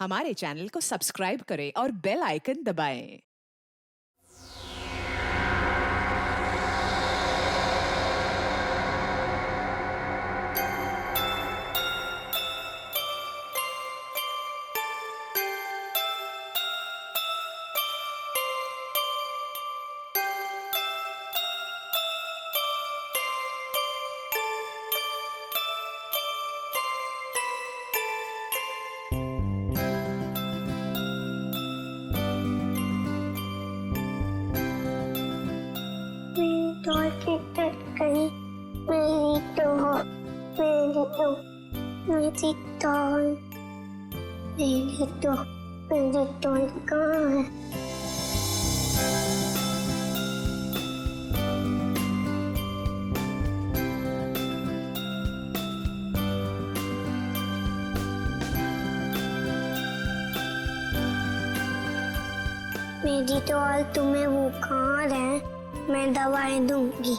हमारे चैनल को सब्सक्राइब करें और बेल आइकन दबाएं। मेरी डॉल की टट गई। मेरी डॉल, मेरी डॉल, मेरी डॉल, मेरी डॉल, मेरी डॉल कहाँ है? मेरी डॉल, तुम्हें बुखार है? मैं दवाई दूंगी।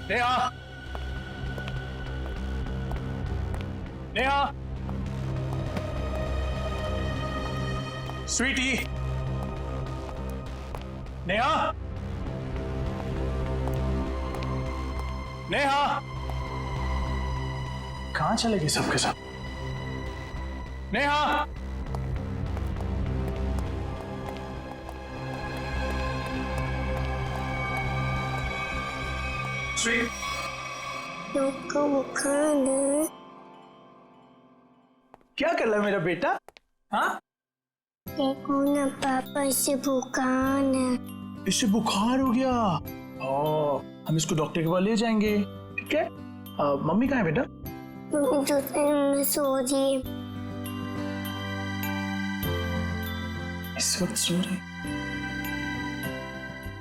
नेहा, नेहा, स्वीटी, नेहा, नेहा, कहाँ चले गए सबके सब? नेहा, स्वीट, लोग को बुखार है। क्या कर रहा है मेरा बेटा? हाँ, देखो ना पापा, इसे बुखार है। इससे बुखार हो गया। ओ, हम इसको डॉक्टर के पास ले जाएंगे, ठीक है? मम्मी कहाँ है बेटा? मम्मी दूसरे रूम में सो रही है। इस वक्त सो रही?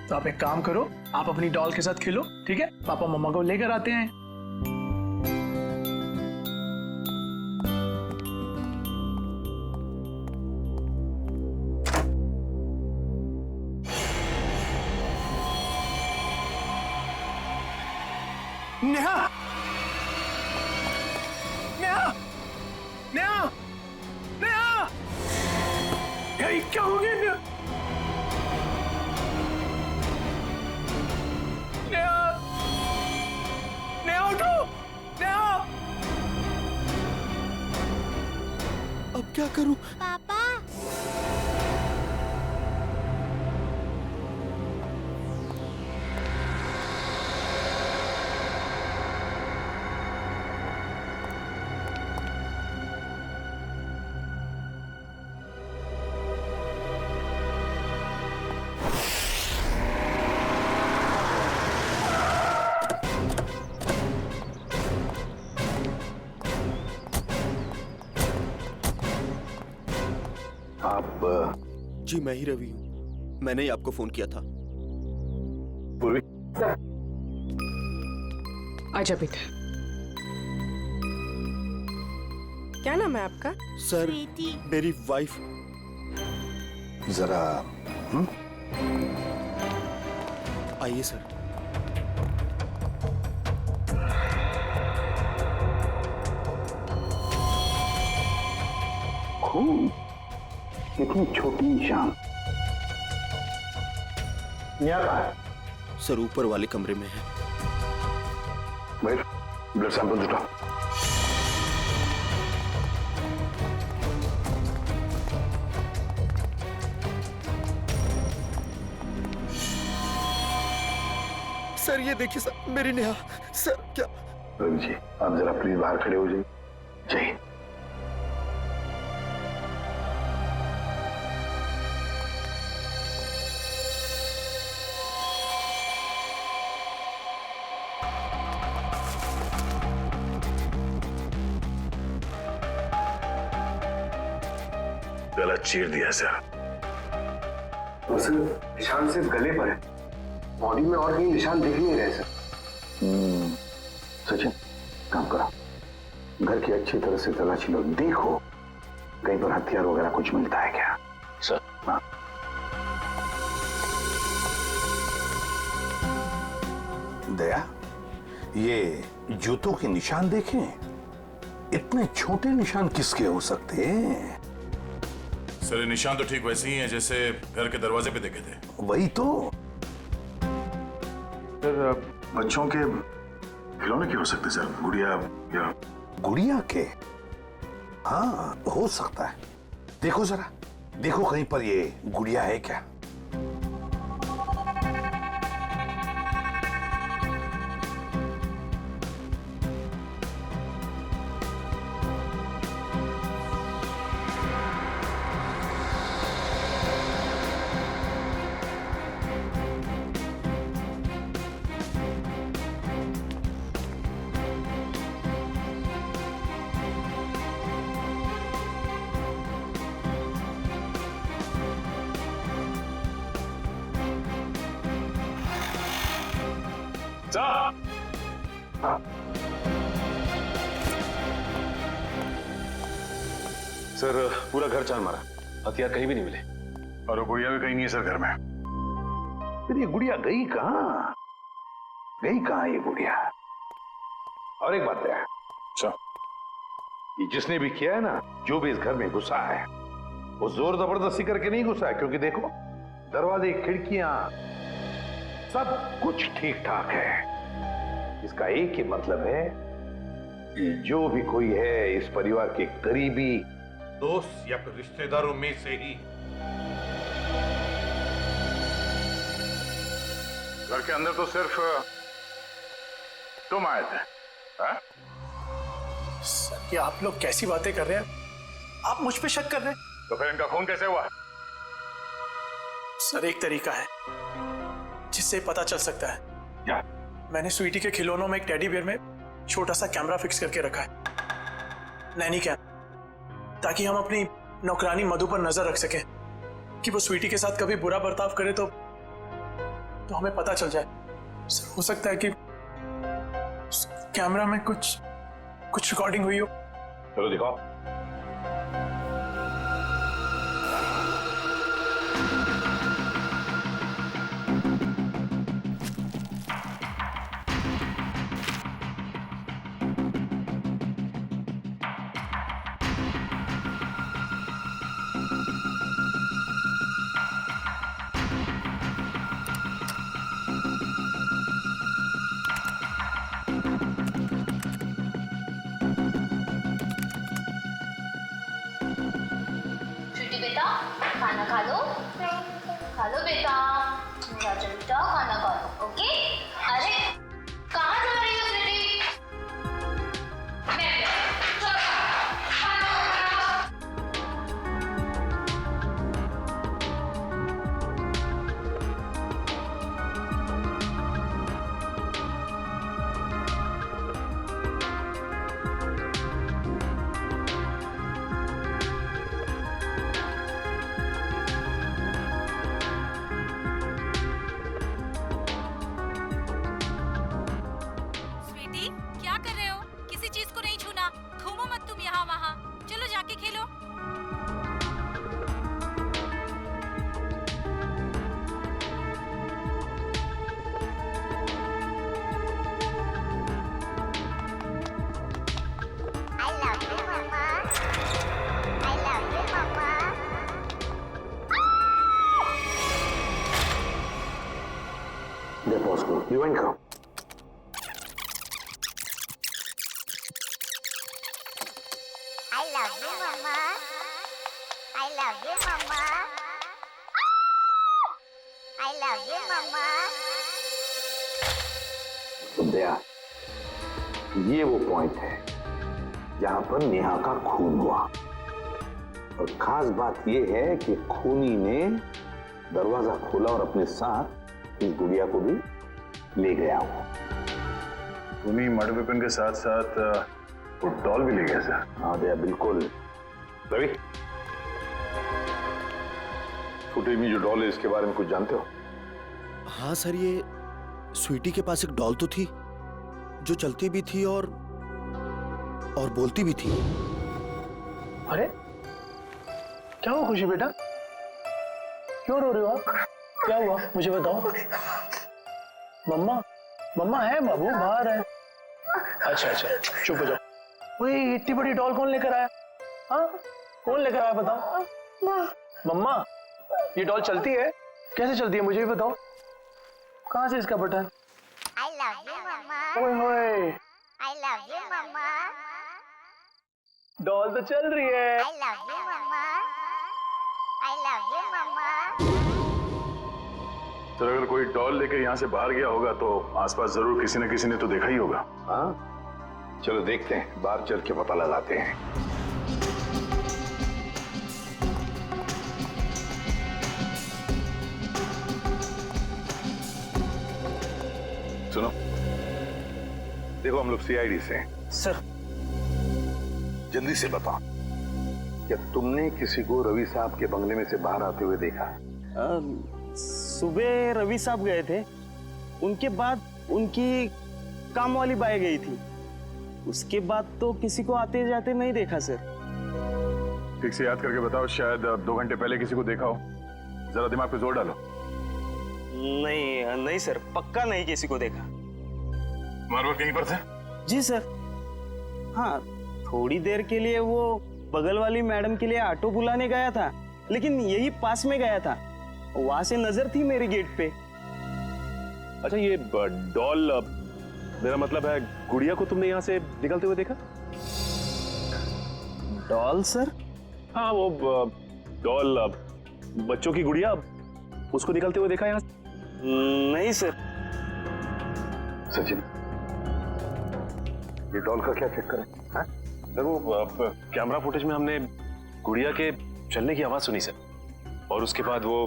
तो आप एक काम करो, आप अपनी डॉल के साथ खेलो, ठीक है? पापा मम्मा को लेकर आते हैं। नेहा, नेहा, नेहा, नेहा, ये क्या हो गया नेहा? नेहा, नेहा उठो, नेहा। अब क्या करूं? पापा, आप जी मैं ही रवि हूँ। मैंने ही आपको फोन किया था। पूर्वी, आजा बेटा। क्या नाम है आपका? सर, मेरी वाइफ। जरा आइए सर। खून, इतनी छोटी निशान। यहाँ कहाँ है? सर ऊपर वाले कमरे में है। भाई, ब्लड सैंपल उठाओ। सर ये देखिए सर, मेरी नेहा। सर क्या? रवि जी, आप जरा प्लीज बाहर खड़े हो जाइए। जय हिंद। गला चीर दिया सर। सर निशान सिर्फ गले पर है, बॉडी में और कहीं निशान दिख नहीं रहे सर। सचिन काम करो, घर की अच्छी तरह से तलाशी लो, देखो कहीं पर हथियार वगैरह कुछ मिलता है क्या। सर हाँ। दया, ये जूतों के निशान देखें, इतने छोटे निशान किसके हो सकते हैं? सर ये निशान तो ठीक वैसे ही हैं जैसे घर के दरवाजे पे देखे थे। वही तो। सर बच्चों के खिलौने के हो सकते सर, गुड़िया या गुड़िया के? हाँ हो सकता है। देखो जरा, देखो कहीं पर ये गुड़िया है क्या? सर पूरा घर छान मारा, हथियार कहीं भी नहीं मिले। और वो गुड़िया भी कहीं नहीं है सर घर में। फिर ये गुड़िया गई कहाँ? गई कहाँ ये गुड़िया? और एक बात है, ये जिसने भी किया है ना, जो भी इस घर में घुसा है, वो जोर जबरदस्ती करके नहीं घुसा है, क्योंकि देखो दरवाजे, खिड़कियां, सब कुछ ठीक ठाक है। इसका एक ही मतलब है कि जो भी कोई है इस परिवार के करीबी दोस्त या फिर रिश्तेदारों में से ही। घर के अंदर तो सिर्फ तुम आए थे। हाँ? सर ये आप लोग कैसी बातें कर रहे हैं? आप मुझ पे शक कर रहे हैं? तो फिर इनका खून कैसे हुआ? सर एक तरीका है जिससे पता चल सकता है। क्या? मैंने स्वीटी के खिलौनों में एक टेडी बियर में छोटा सा कैमरा फिक्स करके रखा है, नैनी कैम, ताकि हम अपनी नौकरानी मधु पर नजर रख सकें कि वो स्वीटी के साथ कभी बुरा बर्ताव करे तो हमें पता चल जाए। सर हो सकता है कि कैमरा में कुछ रिकॉर्डिंग हुई हो। चलो दिखाओ। बेटा खाना खा लो बेटा, मेरा बेटा खाना खा लो। ओके? अरे कहाँ जा रही हो स्वीटी? चलो खाना। क्या कर रहे हो? किसी चीज को नहीं छूना, घूमो मत तुम यहाँ वहाँ, चलो जाके खेलो। I love you, Mama. I love you, Mama. They pause करो, रिवाइंड करो। I love you, Mama. I love you, Mama. I love you, Mama. तो दया, ये वो पॉइंट है जहां पर नेहा का खून हुआ। और खास बात ये है कि खूनी ने दरवाजा खोला और अपने साथ इस गुड़िया को भी ले गया वो। खूनी मर्डर वेपन के साथ साथ वो डॉल भी ले गया सर। हाँ दया बिल्कुल। रवि फुटेज में जो डॉल है इसके बारे में कुछ जानते हो? हाँ सर, ये स्वीटी के पास एक डॉल तो थी जो चलती भी थी और बोलती भी थी। अरे क्या हुआ खुशी बेटा, क्यों रो रहे हो आप? क्या हुआ मुझे बताओ। मम्मा है बाबू, बाहर है। अच्छा चुप हो जाओ। वही इतनी बड़ी डॉल कौन लेकर आया? हाँ कौन लेकर आया बताओ। मम्मा ये डॉल चलती है? कैसे चलती है मुझे भी बताओ। कहाँ से इसका बटन? I love you, मम्मा। ओए होए, I love you, मम्मा। डॉल तो चल रही है। I love you, मम्मा। I love you, मम्मा। सर अगर कोई डॉल लेके यहाँ से बाहर गया होगा तो आसपास जरूर किसी न किसी ने तो देखा ही होगा। हाँ चलो देखते हैं, बाहर चल के पता लगाते हैं। सुनो, देखो हम लोग सीआईडी से हैं। सर जल्दी से बताओ, क्या तुमने किसी को रवि साहब के बंगले में से बाहर आते हुए देखा? सुबह रवि साहब गए थे, उनके बाद उनकी काम वाली बाई गई थी, उसके बाद तो किसी को आते जाते नहीं देखा सर। ठीक से याद करके बताओ, शायद 2 घंटे पहले किसी को देखा हो। जरा दिमाग पे जोर डालो। नहीं सर, पक्का नहीं किसी को देखा। मारवर कहीं पर थे? जी सर, हाँ थोड़ी देर के लिए वो बगल वाली मैडम के लिए ऑटो बुलाने गया था, लेकिन यही पास में गया था, वहां से नजर थी मेरे गेट पे। अच्छा ये डॉल, मेरा मतलब है गुड़िया को तुमने यहाँ से निकलते हुए देखा? Doll sir? हाँ वो डॉल, बच्चों की गुड़िया, उसको निकलते हुए देखा यहाँ से? नहीं सर। सचिन ये डॉल का क्या चक्कर है? देखो कैमरा फुटेज में हमने गुड़िया के चलने की आवाज सुनी सर, और उसके बाद वो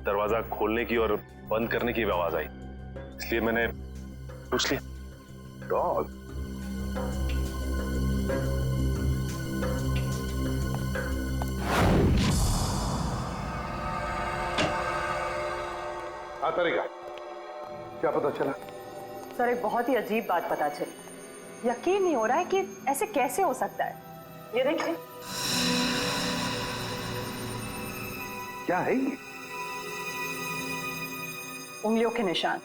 दरवाजा खोलने की और बंद करने की आवाज आई, इसलिए मैंने पूछ लिया। डॉल? हाँ तरीका क्या पता चला? सर एक बहुत ही अजीब बात पता चली, यकीन नहीं हो रहा है कि ऐसे कैसे हो सकता है। ये देखिए। क्या है ये? उंगलियों के निशान।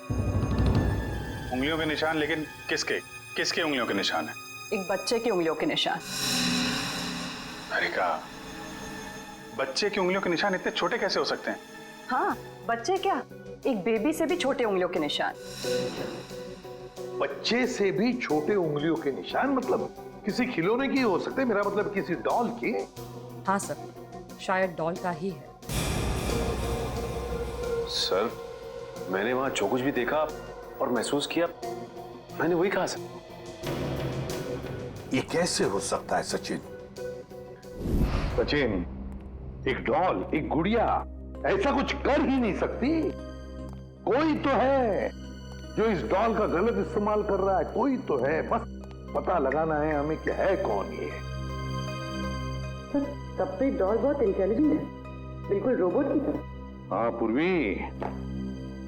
उंगलियों के निशान? लेकिन किसके उंगलियों के निशान है? एक बच्चे की उंगलियों के निशान। अरे का बच्चे की उंगलियों के निशान इतने छोटे कैसे हो सकते हैं? हाँ बच्चे क्या, एक बेबी से भी छोटे उंगलियों के निशान। बच्चे से भी छोटे उंगलियों के निशान? मतलब किसी खिलौने की हो सकते हैं, मेरा मतलब किसी डॉल की? हाँ सर, शायद डॉल का ही है। सर मैंने वहां जो कुछ भी देखा और महसूस किया, मैंने वही कहा सर। ये कैसे हो सकता है सचिन? सचिन एक डॉल, एक गुड़िया ऐसा कुछ कर ही नहीं सकती। कोई तो है जो इस डॉल का गलत इस्तेमाल कर रहा है, कोई तो है, बस पता लगाना है हमें कि है कौन ये। सर तब भी डॉल बहुत इंटेलिजेंट है, बिल्कुल रोबोट की तरह। हाँ पूर्वी,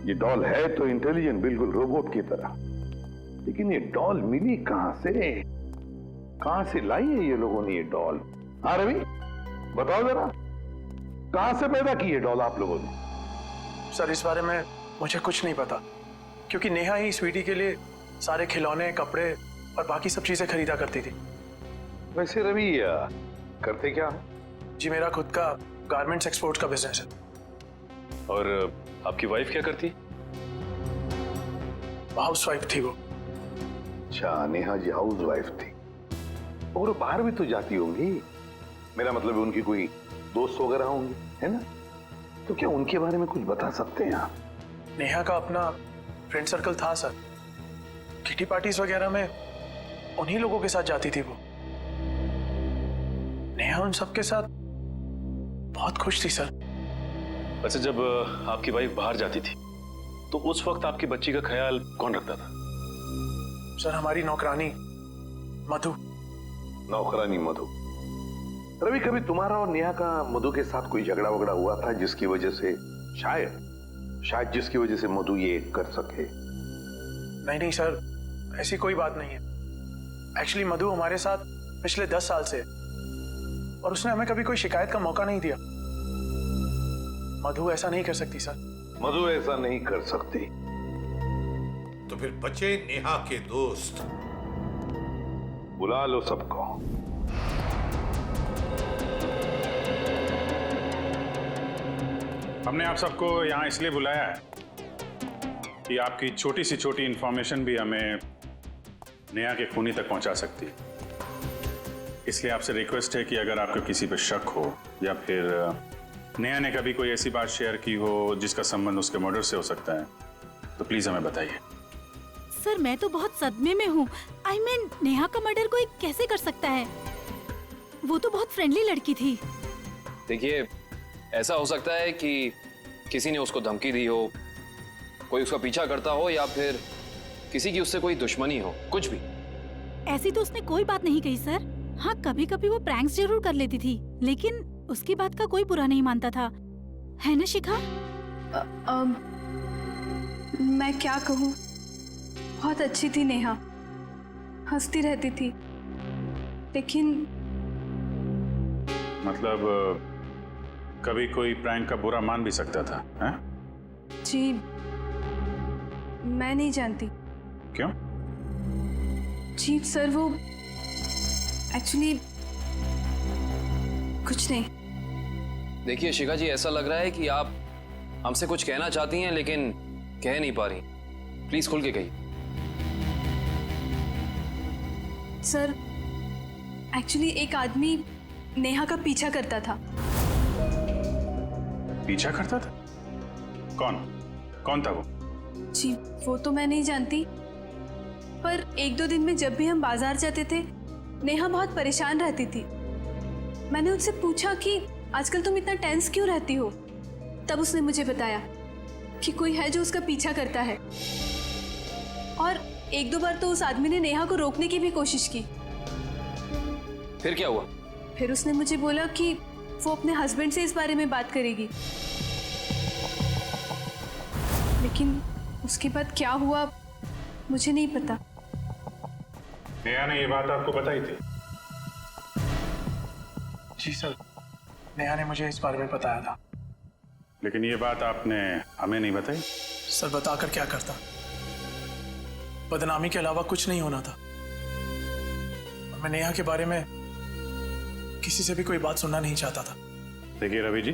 ये डॉल है तो इंटेलिजेंट, बिल्कुल रोबोट की तरह, लेकिन ये डॉल मिली कहां से लाई है ये लोगों ने ये डॉल? हाँ रवि बताओ जरा, कहां से पैदा की ये डॉल आप लोगों ने? सर इस बारे में मुझे कुछ नहीं पता, क्योंकि नेहा ही स्वीटी के लिए सारे खिलौने, कपड़े और बाकी सब चीजें खरीदा करती थी। वैसे रवि करते क्या? जी मेरा खुद का गारमेंट्स एक्सपोर्ट का बिजनेस है। और आपकी वाइफ क्या करती? हाउस वाइफ थी वो। अच्छा नेहा जी हाउस वाइफ थी, और वो बाहर भी तो जाती होंगी, मेरा मतलब है उनकी कोई दोस्त वगैरह होंगी, है ना? तो क्या उनके बारे में कुछ बता सकते हैं आप? नेहा का अपना फ्रेंड सर्कल था सर, किटी पार्टीज वगैरह में उन्हीं लोगों के साथ जाती थी वो। नेहा उन सबके साथ बहुत खुश थी सर। अच्छा जब आपकी वाइफ बाहर जाती थी तो उस वक्त आपकी बच्ची का ख्याल कौन रखता था? सर हमारी नौकरानी मधु। नौकरानी मधु? रवि, कभी तुम्हारा और नेहा का मधु के साथ कोई झगड़ा वगड़ा हुआ था जिसकी वजह से शायद जिसकी वजह से मधु ये कर सके? नहीं सर, ऐसी कोई बात नहीं है। एक्चुअली मधु हमारे साथ पिछले 10 साल से है और उसने हमें कभी कोई शिकायत का मौका नहीं दिया। मधु ऐसा नहीं कर सकती सर। मधु ऐसा नहीं कर सकती। तो फिर बचे नेहा के दोस्त। बुला लो सबको। हमने आप सबको यहाँ इसलिए बुलाया है कि आपकी छोटी से छोटी इंफॉर्मेशन भी हमें नेहा के खूनी तक पहुंचा सकती है। इसलिए आपसे रिक्वेस्ट है कि अगर आपको किसी पे शक हो या फिर नेहा ने कभी कोई ऐसी बात शेयर की हो जिसका संबंध उसके मर्डर से हो सकता है, तो प्लीज हमें बताइए। सर मैं तो बहुत सदमे में हूँ। आई मीन नेहा का मर्डर कोई कैसे कर सकता है? वो तो बहुत फ्रेंडली लड़की थी। देखिए, ऐसा हो सकता है कि किसी ने उसको धमकी दी हो, कोई उसका पीछा करता हो या फिर किसी की उससे कोई दुश्मनी हो, कुछ भी। ऐसी तो उसने कोई बात नहीं कही सर। हाँ, कभी कभी वो प्रैंक्स जरूर कर लेती थी, लेकिन उसकी बात का कोई बुरा नहीं मानता था, है ना शिखा? मैं क्या कहूँ, बहुत अच्छी थी नेहा, हंसती रहती थी, लेकिन मतलब कभी कोई प्रैंक का बुरा मान भी सकता था, हैं? जी मैं नहीं जानती। क्यों? जी सर, वो एक्चुअली कुछ नहीं। देखिए शिखा जी, ऐसा लग रहा है कि आप हमसे कुछ कहना चाहती हैं लेकिन कह नहीं पा रही। प्लीज खुल के कहिए। सर एक्चुअली एक आदमी नेहा का पीछा करता था। पीछा करता था? कौन था वो? जी वो तो मैं नहीं जानती, पर 1-2 दिन में जब भी हम बाजार जाते थे नेहा बहुत परेशान रहती थी। मैंने उससे पूछा कि आजकल तुम इतना टेंस क्यों रहती हो? तब उसने मुझे बताया कि कोई है जो उसका पीछा करता है, और 1-2 बार तो उस आदमी ने नेहा को रोकने की भी कोशिश की। फिर क्या हुआ? फिर उसने मुझे बोला कि वो अपने हस्बैंड से इस बारे में बात करेगी, लेकिन उसके बाद क्या हुआ मुझे नहीं पता। नेहा ने ये बात आपको बताई थी? जी सर, नेहा ने मुझे इस बारे में बताया था। लेकिन ये बात आपने हमें नहीं बताई? सर बताकर क्या करता, बदनामी के अलावा कुछ नहीं होना था। मैं नेहा के बारे में किसी से भी कोई बात सुनना नहीं चाहता था। देखिए रवि जी,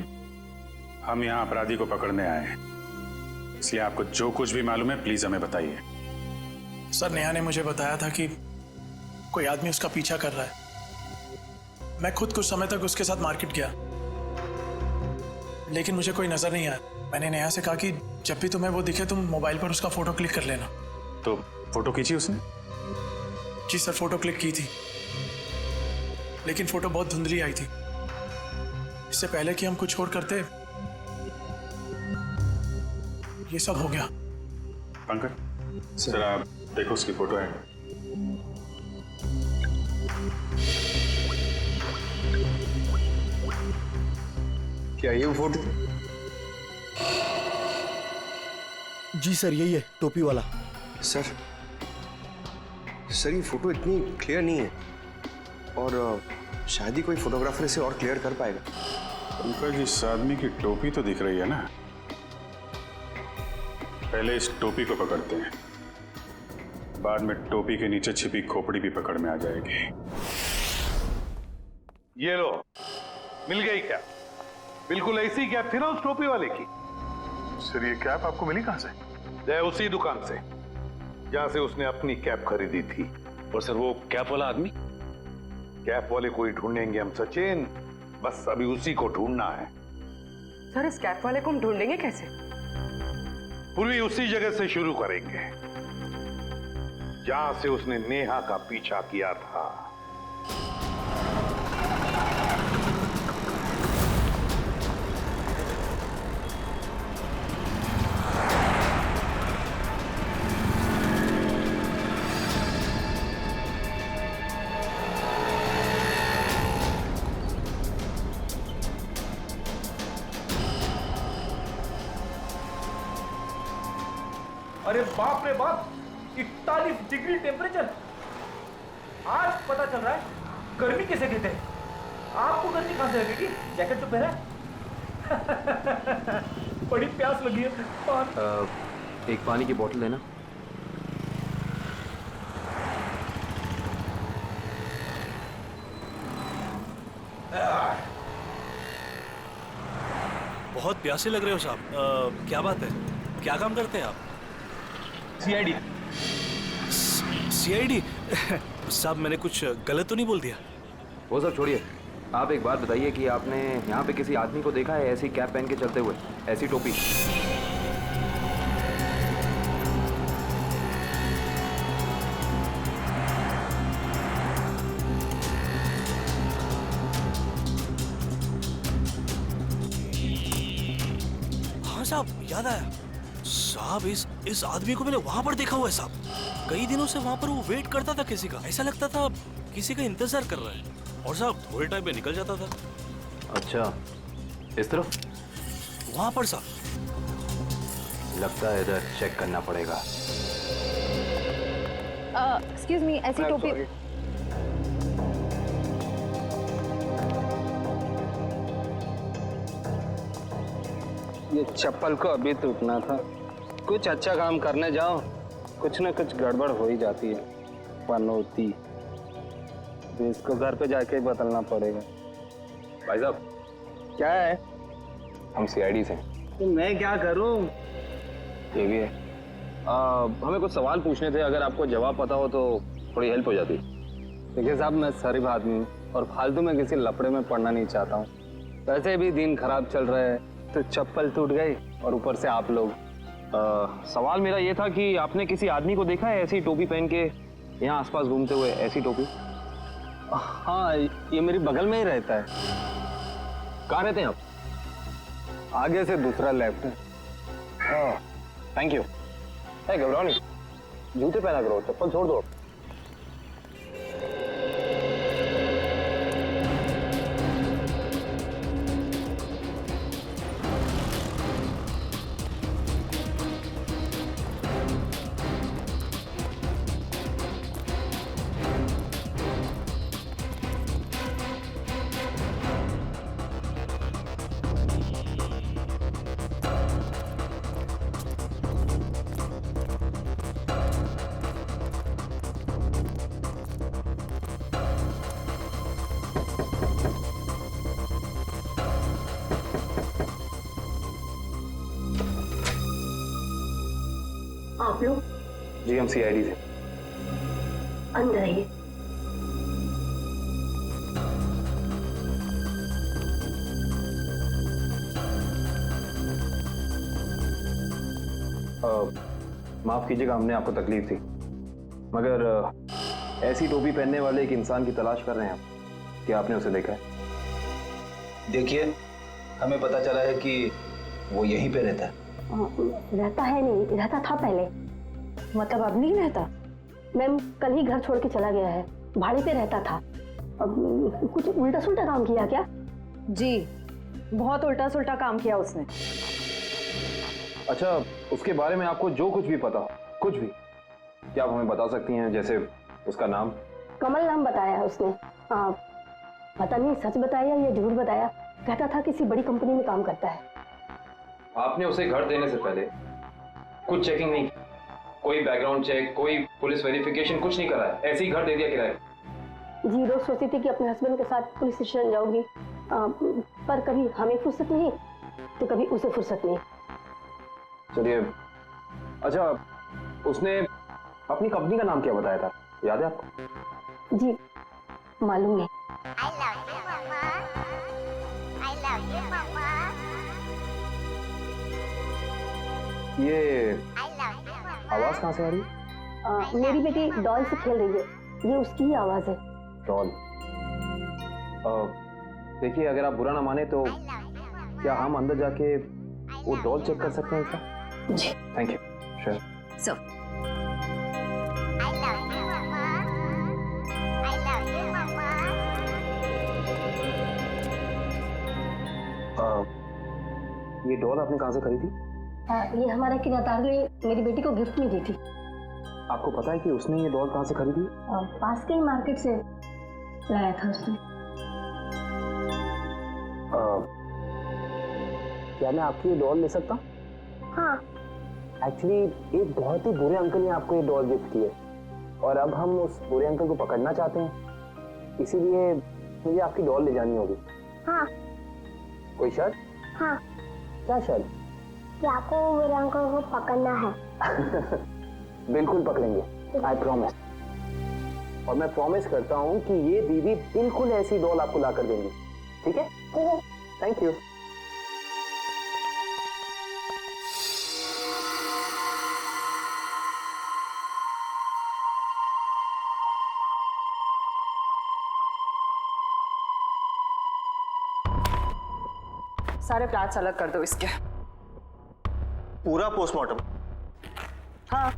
हम यहाँ अपराधी को पकड़ने आए हैं, इसलिए आपको जो कुछ भी मालूम है प्लीज हमें बताइए। सर नेहा ने मुझे बताया था कि कोई आदमी उसका पीछा कर रहा है। मैं खुद कुछ समय तक उसके साथ मार्केट गया, लेकिन मुझे कोई नजर नहीं आया। मैंने नेहा से कहा कि जब भी तुम्हें वो दिखे तुम मोबाइल पर उसका फोटो क्लिक कर लेना। तो फोटो खींची उसने? जी सर, फोटो क्लिक की थी, लेकिन फोटो बहुत धुंधली आई थी। इससे पहले कि हम कुछ और करते ये सब हो गया। पंकज सर, आप देखो उसकी फोटो है। क्या ये वो फोटो? जी सर, यही है, टोपी वाला। सर ये फोटो इतनी क्लियर नहीं है, और शायद ही कोई फोटोग्राफर इसे और क्लियर कर पाएगा। पंकज, इस आदमी की टोपी तो दिख रही है ना? पहले इस टोपी को पकड़ते हैं, बाद में टोपी के नीचे छिपी खोपड़ी भी पकड़ में आ जाएगी। ये लो, मिल गई क्या? बिल्कुल ऐसी कैप थी ना उस टोपी वाले की। सर ये कैप आपको मिली कहां से? उसी दुकान से जहां से उसने अपनी कैप खरीदी थी। और सर वो कैप वाला आदमी? कैप वाले को ही ढूंढेंगे हम सचिन, बस अभी उसी को ढूंढना है। सर इस कैप वाले को हम ढूंढेंगे कैसे? पूर्वी उसी जगह से शुरू करेंगे जहां से उसने नेहा का पीछा किया था। अरे बाप रे बाप, 41 डिग्री टेम्परेचर। आज पता चल रहा है गर्मी किसे कहते हैं। आपको गर्मी कहां से लगेगी? जैकेट तो पहना है। बड़ी प्यास लगी है। एक पानी की बोतल लेना। बहुत प्यासे लग रहे हो साहब। क्या बात है, क्या काम करते हैं आप? सीआईडी। सीआईडी? साहब मैंने कुछ गलत तो नहीं बोल दिया? वो सब छोड़िए, आप एक बात बताइए कि आपने यहाँ पे किसी आदमी को देखा है ऐसी कैप पहन के चलते हुए, ऐसी टोपी? हाँ साहब, याद आया साहब, इस आदमी को मैंने वहां पर देखा हुआ है साहब। कई दिनों से वहां पर वो वेट करता था किसी का, ऐसा लगता था किसी का इंतजार कर रहा है, और साहब थोड़े टाइम में निकल जाता था। अच्छा, इस तरफ? वहां पर साहब। लगता है इधर चेक करना पड़ेगा। एक्सक्यूज मी, ऐसी टोपी। ये चप्पल को अभी टूटना था। कुछ अच्छा काम करने जाओ, कुछ ना कुछ गड़बड़ हो ही जाती है। पनौती, इसको घर पे जाके बदलना पड़ेगा। भाई साहब, क्या है? हम सीआईडी से। तो मैं क्या करूं? ये भी है। हमें कुछ सवाल पूछने थे, अगर आपको जवाब पता हो तो थोड़ी हेल्प हो जाती। देखिए साहब, मैं शरीफ आदमी हूँ और फालतू में किसी लफड़े में पड़ना नहीं चाहता हूँ। वैसे भी दिन खराब चल रहा है, तो चप्पल टूट गई और ऊपर से आप लोग। सवाल मेरा ये था कि आपने किसी आदमी को देखा है ऐसी टोपी पहन के यहाँ आसपास घूमते हुए, ऐसी टोपी? हाँ, ये मेरी बगल में ही रहता है। कहाँ रहते हैं आप? आगे से दूसरा लेफ्ट है। Thank you. घबराओ नहीं, जूते पहना करो, चप्पल छोड़ दो। आप लोग? जी, हम सीआईडी से। अंदर आइए। माफ कीजिएगा, हमने आपको तकलीफ दी, मगर ऐसी टोपी पहनने वाले एक इंसान की तलाश कर रहे हैं आप। क्या आपने उसे देखा है? देखिए, हमें पता चला है कि वो यहीं पे रहता है। रहता है नहीं, रहता था पहले। मतलब अब नहीं रहता? मैम, कल ही घर छोड़ के चला गया है, भाड़े पे रहता था। अब कुछ उल्टा सुल्टा काम किया क्या? जी, बहुत उल्टा सुल्टा काम किया उसने। अच्छा, उसके बारे में आपको जो कुछ भी पता हो, कुछ भी, क्या आप हमें बता सकती हैं? जैसे उसका नाम? कमल नाम बताया है उसने। पता नहीं सच बताया या झूठ बताया। कहता था किसी बड़ी कंपनी में काम करता है। आपने उसे घर देने से पहले कुछ चेकिंग नहीं, कोई बैकग्राउंड चेक, कोई पुलिस वेरिफिकेशन, कुछ नहीं कराया, ऐसे ही घर दे दिया किराए? जी, रोज सोचती थी कि अपने हस्बैंड के साथ पुलिस स्टेशन जाऊंगी, पर कभी हमें फुर्सत नहीं तो कभी उसे फुर्सत नहीं। चलिए, अच्छा, उसने अपनी कंपनी का नाम क्या बताया था, याद है आपको? जी, मालूम नहीं। I love you, Mama. I love you, Mama. ये आवाज कहाँ से आ रही है? मेरी बेटी डॉल से खेल रही है, ये उसकी ही आवाज है। डॉल? देखिए, अगर आप बुरा ना माने तो क्या हम अंदर जाके वो डॉल चेक कर सकते हैं क्या? जी। Thank you. Sure. So I love you, Mama. I love you, Mama. ये डॉल आपने कहाँ से खरीदी? ये हमारा किरातार ने मेरी बेटी को गिफ्ट में दी थी। आपको पता है कि उसने ये डॉल कहाँ से खरीदी? पास के ही मार्केट से लाया था उसने। क्या मैं आपकी ये डॉल ले सकता? हाँ। एक्चुअली एक बहुत ही बुरे अंकल ने आपको ये डॉल गिफ्ट की है और अब हम उस बुरे अंकल को पकड़ना चाहते हैं, इसीलिए मुझे आपकी डॉल ले जानी होगी। हाँ। कोई शर्त? हाँ। क्या शर्त? कि आपको मेरे अंकल को पकड़ना है। बिल्कुल पकड़ेंगे, आई प्रॉमिस। और मैं प्रॉमिस करता हूँ कि ये दीदी बिल्कुल ऐसी डॉल आपको ला कर देंगी, ठीक है? Thank you. सारे प्लाट्स अलग कर दो इसके। पूरा पोस्टमार्टम? हाँ,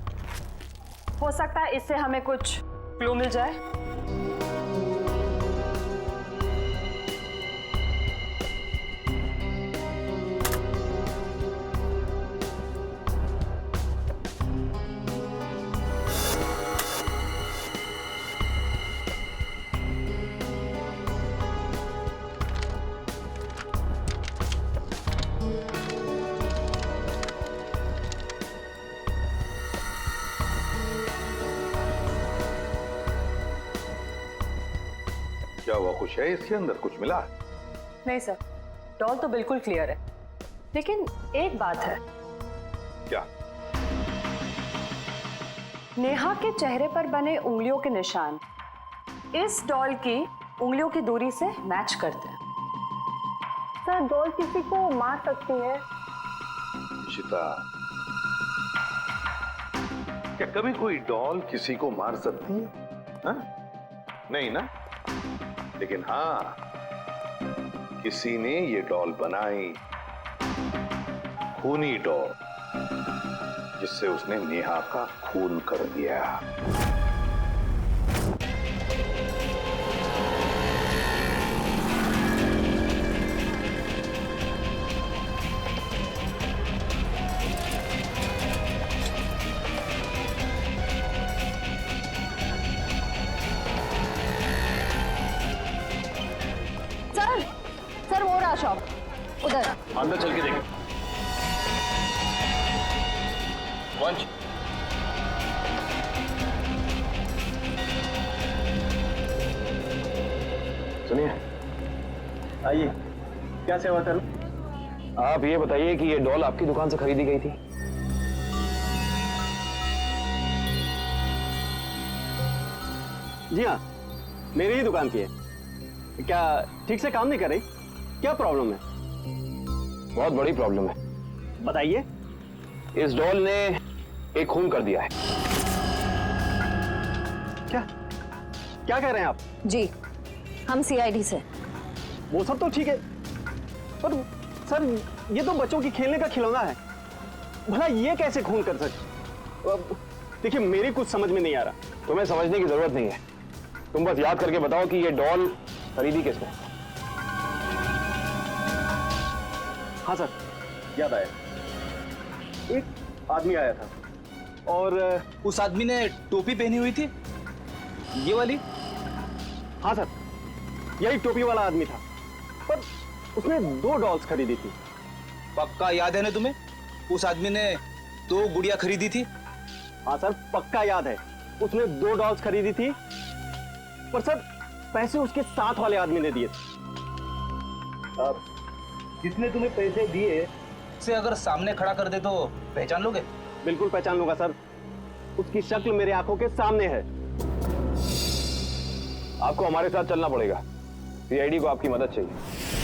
हो सकता है इससे हमें कुछ क्लू मिल जाए। क्या हुआ, कुछ है इसके अंदर? कुछ मिला? नहीं सर, डॉल तो बिल्कुल क्लियर है, लेकिन एक बात है। क्या? नेहा के चेहरे पर बने उंगलियों के निशान इस डॉल की उंगलियों की दूरी से मैच करते हैं। सर, डॉल किसी को मार सकती है? इशिता, क्या कभी कोई डॉल किसी को मार सकती है? हा? नहीं ना? लेकिन हाँ, किसी ने ये डॉल बनाई, खूनी डॉल, जिससे उसने नेहा का खून कर दिया। सर वो रहा शॉप उधर। अंदर चल के देखें। वंश, सुनिए। आइए, क्या सेवा करूं? आप ये बताइए कि ये डॉल आपकी दुकान से खरीदी गई थी? जी हाँ, मेरी ही दुकान की है। क्या ठीक से काम नहीं कर रही? क्या प्रॉब्लम है? बहुत बड़ी प्रॉब्लम है। बताइए। इस डॉल ने एक खून कर दिया है। क्या क्या कह रहे हैं आप? जी, हम सीआईडी से। वो सब तो ठीक है, पर सर ये तो बच्चों की खेलने का खिलौना है, भला ये कैसे खून कर सकते? देखिए, मेरी कुछ समझ में नहीं आ रहा। तुम्हें समझने की जरूरत नहीं है, तुम बस याद करके बताओ कि ये डॉल खरीदी किसने? हाँ सर, याद आया। एक आदमी आया था और उस आदमी ने टोपी पहनी हुई थी, ये वाली? हाँ सर, यही टोपी वाला आदमी था, पर उसने 2 डॉल्स खरीदी थी। पक्का याद है ना तुम्हें? उस आदमी ने 2 गुड़िया खरीदी थी? हाँ सर, पक्का याद है, उसने 2 डॉल्स खरीदी थी, पर सर पैसे उसके साथ वाले आदमी ने दिए थे। जिसने तुम्हें पैसे दिए से अगर सामने खड़ा कर दे तो पहचान लोगे? बिल्कुल पहचान लूंगा सर, उसकी शक्ल मेरे आंखों के सामने है। आपको हमारे साथ चलना पड़ेगा, सीआईडी को आपकी मदद चाहिए।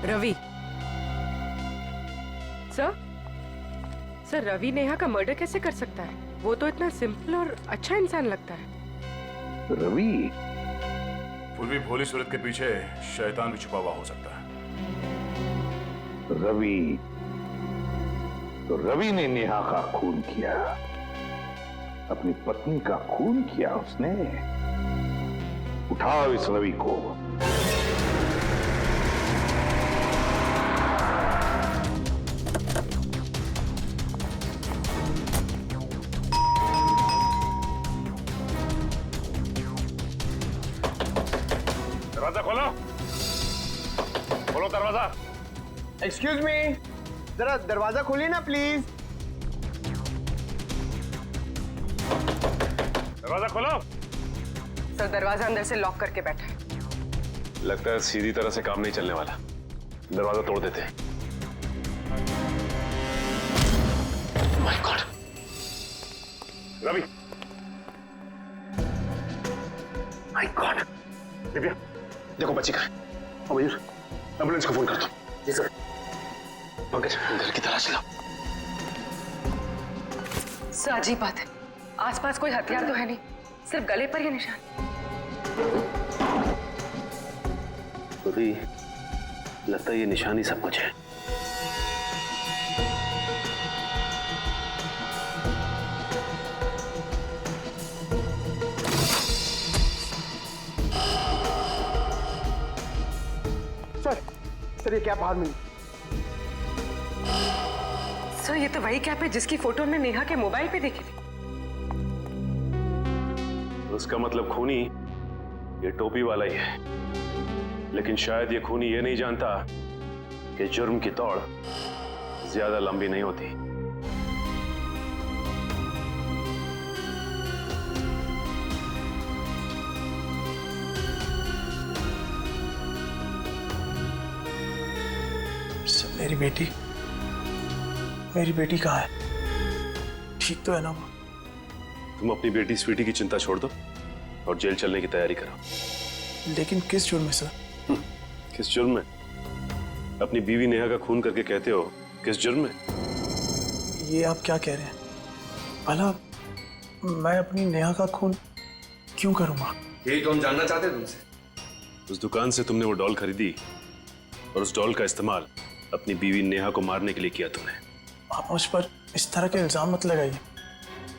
रवि सर रवि नेहा का मर्डर कैसे कर सकता है? वो तो इतना सिंपल और अच्छा इंसान लगता है। रवि? पूर्वी भोली सूरत के पीछे शैतान भी छुपा हुआ हो सकता है। रवि तो रवि ने नेहा का खून किया, अपनी पत्नी का खून किया उसने। उठाओ इस रवि को। दरवाजा खोलो, खोलो दरवाजा। एक्सक्यूज मी, जरा दरवाजा खोलिए ना प्लीज। दरवाजा खोलो। सर दरवाजा अंदर से लॉक करके बैठा है। लगता है सीधी तरह से काम नहीं चलने वाला, दरवाजा तोड़ देते हैं। My god, Ravi, my god. Divya देखो बच्ची कहाँ है। मयूर एम्बुलेंस को फोन कर दो। जी सर। पंकज घर की तलाशी लो। सर अजीब बात है, आसपास कोई हथियार तो है नहीं, सिर्फ गले पर ही निशान। रवि लगता है ये निशान ही सब कुछ है। सर ये क्या बाहर मिली? सर ये तो वही कैप है जिसकी फोटो हमने नेहा के मोबाइल पे देखी थी। उसका मतलब खूनी ये टोपी वाला ही है, लेकिन शायद ये खूनी ये नहीं जानता कि जुर्म की दौड़ ज्यादा लंबी नहीं होती। मेरी बेटी कहाँ है? ठीक तो है ना वो? तुम अपनी बेटी स्वीटी की चिंता छोड़ दो और जेल चलने की तैयारी करो। लेकिन किस जुर्म में सर? किस जुर्म में? अपनी बीवी नेहा का खून करके कहते हो किस जुर्म में? ये आप क्या कह रहे हैं? भला मैं अपनी नेहा का खून क्यों करूंगा? यही तो हम जानना चाहते हैं तुमसे। उस दुकान से तुमने वो डॉल खरीदी और उस डॉल का इस्तेमाल अपनी बीवी नेहा को मारने के लिए किया तुमने। आप मुझ पर इस तरह के इल्जाम मत लगाइए।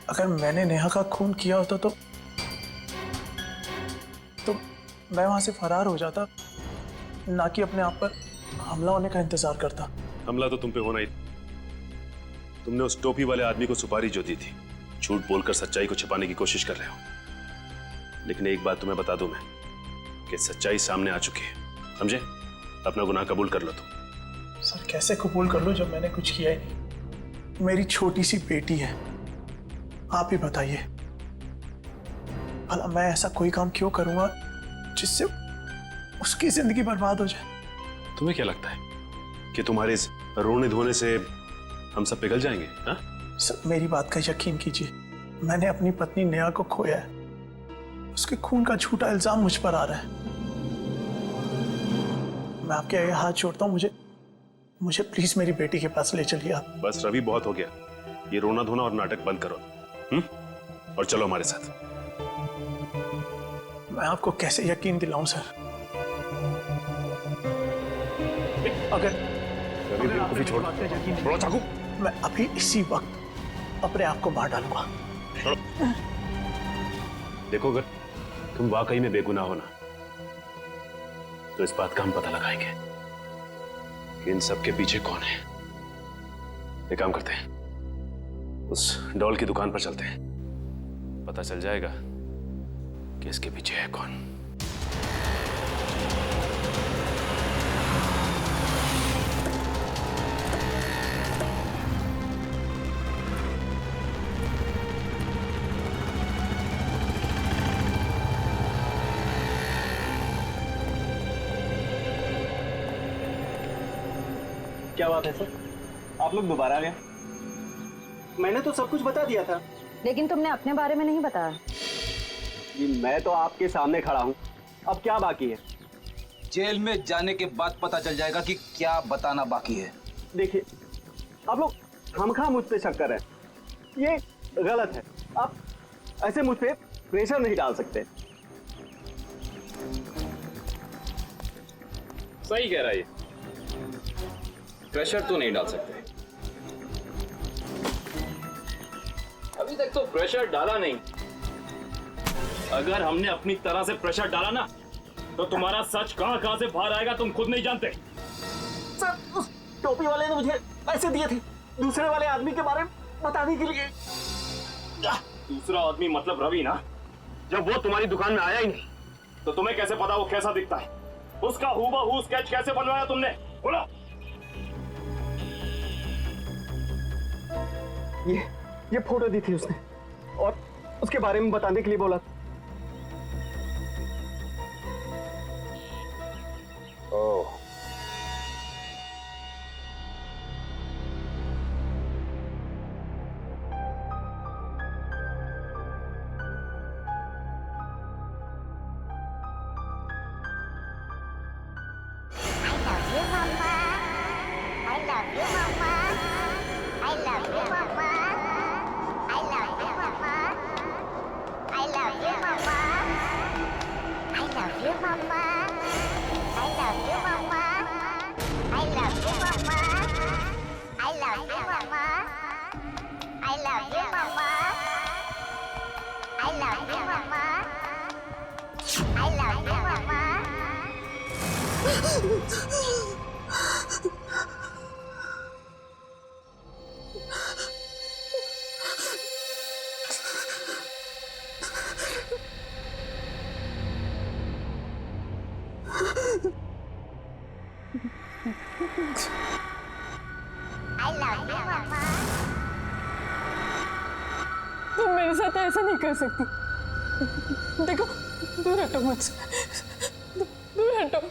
अगर मैंने नेहा का खून किया होता तो मैं वहां से फरार हो जाता, ना कि अपने आप पर हमला होने का इंतजार करता। हमला तो तुम पे होना ही। तुमने उस टोपी वाले आदमी को सुपारी जो दी थी, झूठ बोलकर सच्चाई को छिपाने की कोशिश कर रहे हो। लेकिन एक बात तुम्हें बता दूं मैं कि सच्चाई सामने आ चुकी है, समझे? अपना गुनाह कबूल कर लो तुम। सर कैसे कबूल कर लो जब मैंने कुछ किया ही नहीं? मेरी छोटी सी बेटी है, आप ही बताइए। भला मैं ऐसा कोई काम क्यों करूंगा जिससे उसकी जिंदगी बर्बाद हो जाए? तुम्हें क्या लगता है कि तुम्हारे इस रोने धोने से हम सब पिघल जाएंगे? हा? सर मेरी बात का यकीन कीजिए, मैंने अपनी पत्नी नेहा को खोया है। उसके खून का झूठा इल्जाम मुझ पर आ रहा है। मैं आपके आगे हाथ जोड़ता हूँ, मुझे प्लीज मेरी बेटी के पास ले चलिए आप। बस रवि, बहुत हो गया। ये रोना धोना और नाटक बंद करो और चलो हमारे साथ। मैं आपको कैसे यकीन दिलाऊं सर? अगर भी छोड़ दो चाकू। मैं अभी इसी वक्त अपने आप को मार डालूंगा। देखो अगर तुम वाकई में बेगुनाह हो ना, तो इस बात का हम पता लगाएंगे कि इन सब के पीछे कौन है। एक काम करते हैं, उस डॉल की दुकान पर चलते हैं, पता चल जाएगा कि इसके पीछे है कौन। क्या बात है सर, आप लोग दोबारा आ गए? मैंने तो सब कुछ बता दिया था। लेकिन तुमने अपने बारे में नहीं बताया। जी मैं तो आपके सामने खड़ा हूँ, अब क्या बाकी है? जेल में जाने के बाद पता चल जाएगा कि क्या बताना बाकी है। देखिए, आप लोग खामखा मुझ पे शक कर रहे हैं, ये गलत है। आप ऐसे मुझ पे प्रेशर नहीं डाल सकते। सही कह रहा है, प्रेशर तो नहीं डाल सकते। अभी तक तो प्रेशर डाला नहीं। अगर हमने अपनी तरह से प्रेशर डाला ना, तो तुम्हारा सच कहां से बाहर आएगा तुम खुद नहीं जानते। सर, उस टोपी वाले ने मुझे पैसे दिए थे दूसरे वाले आदमी के बारे में बताने के लिए। दूसरा आदमी मतलब रवि ना? जब वो तुम्हारी दुकान में आया ही नहीं, तो तुम्हें कैसे पता वो कैसा दिखता है? उसका हूबहू स्केच कैसे बनवाया तुमने? बोलो। ये फोटो दी थी उसने और उसके बारे में बताने के लिए बोला। ओह, तुम मेरे साथ ऐसा नहीं कर सकती। देखो, दूर हटो मुझसे, दूर हटो।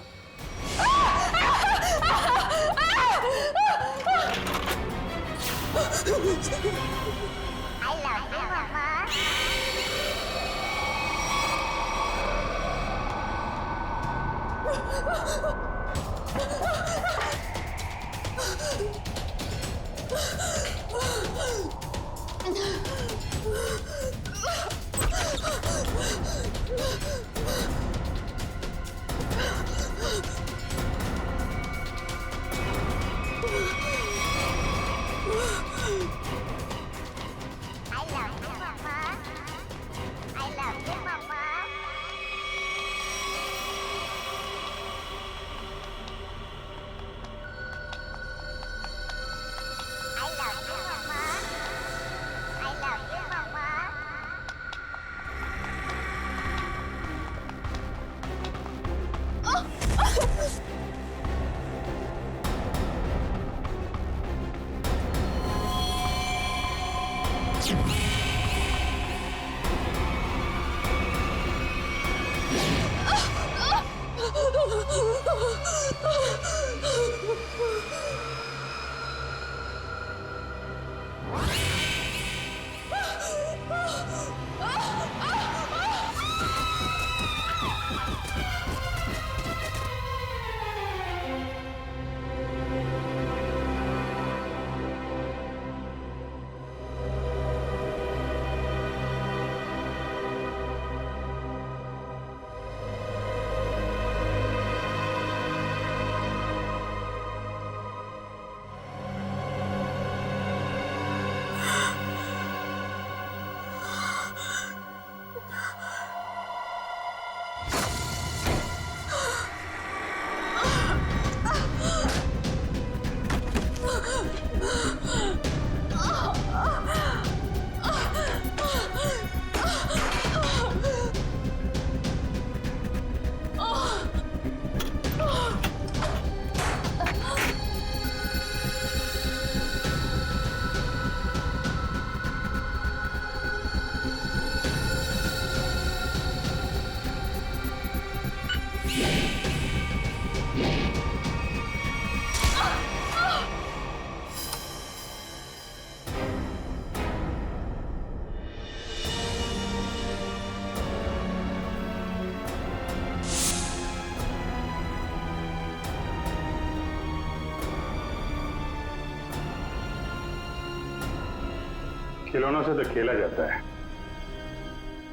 खिलौनों से तो खेला जाता है,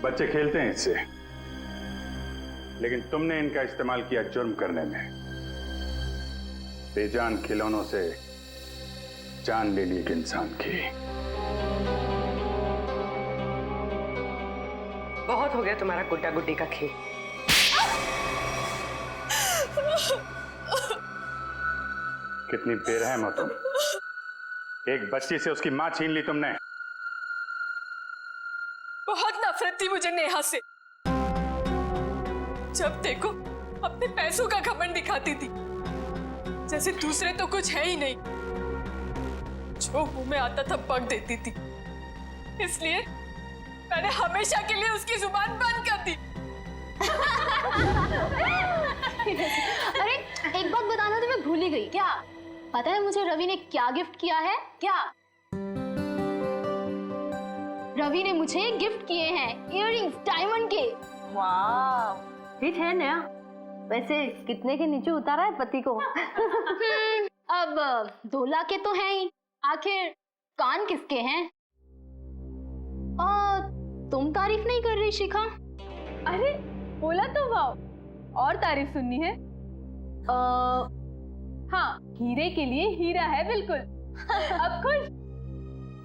बच्चे खेलते हैं इससे, लेकिन तुमने इनका इस्तेमाल किया जुर्म करने में। बेजान खिलौनों से जान ले ली एक इंसान की। बहुत हो गया तुम्हारा गुड्डा गुड्डी का खेल। कितनी बेरहम हो तुम। एक बच्ची से उसकी मां छीन ली तुमने। बहुत नफरत थी मुझे नेहा से। जब देखो अपने पैसों का घमंड दिखाती थी, जैसे दूसरे तो कुछ है ही नहीं। जो मुंह में आता था बक देती थी, इसलिए मैंने हमेशा के लिए उसकी जुबान बंद कर दी। अरे एक बात बताना तो मैं भूल ही गई। क्या पता है मुझे रवि ने क्या गिफ्ट किया है? क्या रवि ने मुझे गिफ्ट किए हैं इयररिंग्स डायमंड के। वाह, ठीक है नया। वैसे कितने के नीचे उतारा है पति को? अब 2 लाख के तो हैं ही, आखिर कान किसके हैं? तुम तारीफ नहीं कर रही शिखा? अरे बोला तो वाओ, और तारीफ सुननी है? हाँ, हीरे के लिए हीरा है बिल्कुल। अब खुश?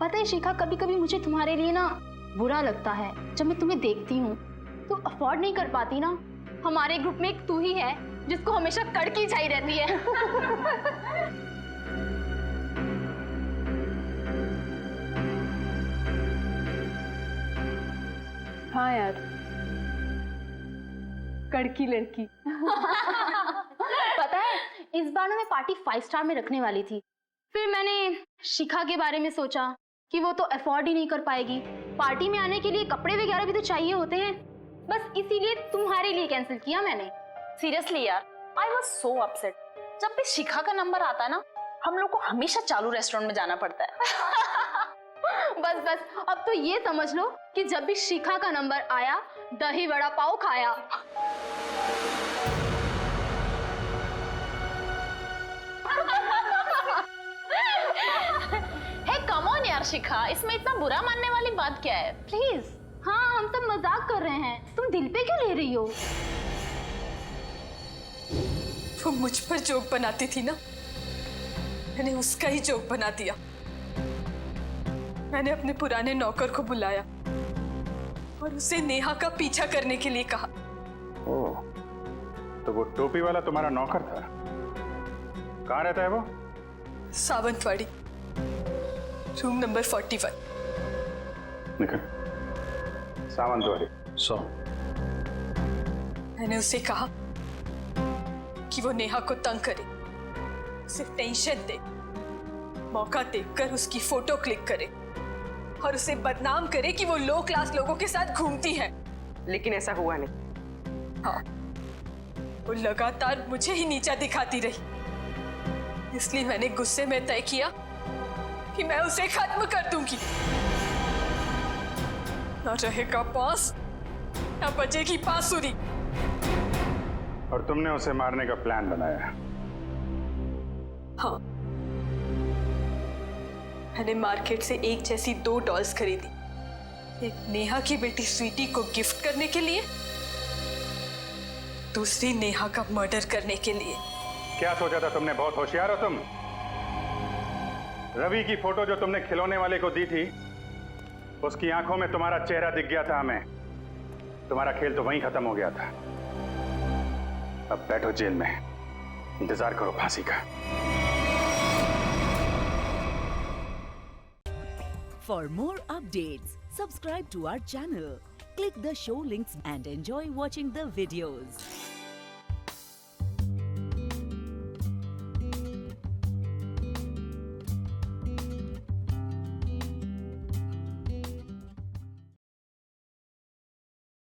पता है शिखा, कभी कभी मुझे तुम्हारे लिए ना बुरा लगता है। जब मैं तुम्हें देखती हूँ तो अफोर्ड नहीं कर पाती ना। हमारे ग्रुप में एक तू ही है जिसको हमेशा कड़की चाहिए रहती है। हाँ यार, कड़की लड़की। पता है इस बार ना मैं पार्टी 5 स्टार में रखने वाली थी। फिर मैंने शिखा के बारे में सोचा कि वो तो अफोर्ड ही नहीं कर पाएगी। पार्टी में आने के लिए कपड़े वगैरह भी तो चाहिए होते हैं। बस इसीलिए तुम्हारे लिए कैंसिल किया मैंने। सीरियसली यार, आई वॉज सो अपसेट। जब भी शिखा का नंबर आता है ना, हम लोग को हमेशा चालू रेस्टोरेंट में जाना पड़ता है। बस बस, अब तो ये समझ लो कि जब भी शिखा का नंबर आया, दही वड़ा पाव खाया। हे कम ऑन यार शिखा, इसमें इतना बुरा मानने वाली बात क्या है? प्लीज। हाँ, हम सब मजाक कर रहे हैं, तुम दिल पे क्यों ले रही हो? वो मुझ पर जोक बनाती थी ना, मैंने उसका ही जोक बना दिया। मैंने अपने पुराने नौकर को बुलाया और उसे नेहा का पीछा करने के लिए कहा। ओह, तो वो टोपी वाला तुम्हारा नौकर था? कहाँ रहता है वो? Sawantwadi, room number 41। निकल। सावंतवाड़ी 100। मैंने उसे कहा कि वो नेहा को तंग करे, उसे टेंशन दे, मौका देखकर उसकी फोटो क्लिक करे और उसे बदनाम करे कि वो लो क्लास लोगों के साथ घूमती है। लेकिन ऐसा हुआ नहीं। हाँ, वो लगातार मुझे ही नीचा दिखाती रही। इसलिए मैंने गुस्से में तय किया कि मैं उसे खत्म कर दूंगी। न रहेगा बांस, न बजेगी बांसुरी। और तुमने उसे मारने का प्लान बनाया? हाँ, मैंने मार्केट से एक जैसी 2 डॉल्स खरीदी, एक नेहा की बेटी स्वीटी को गिफ्ट करने के लिए, दूसरी नेहा का मर्डर करने के लिए। क्या सोचा था तुमने? बहुत होशियार हो तुम। रवि की फोटो जो तुमने खिलौने वाले को दी थी, उसकी आंखों में तुम्हारा चेहरा दिख गया था हमें। तुम्हारा खेल तो वहीं खत्म हो गया था। अब बैठो जेल में, इंतजार करो फांसी का। For more updates, subscribe to our channel, click the show links and enjoy watching the videos.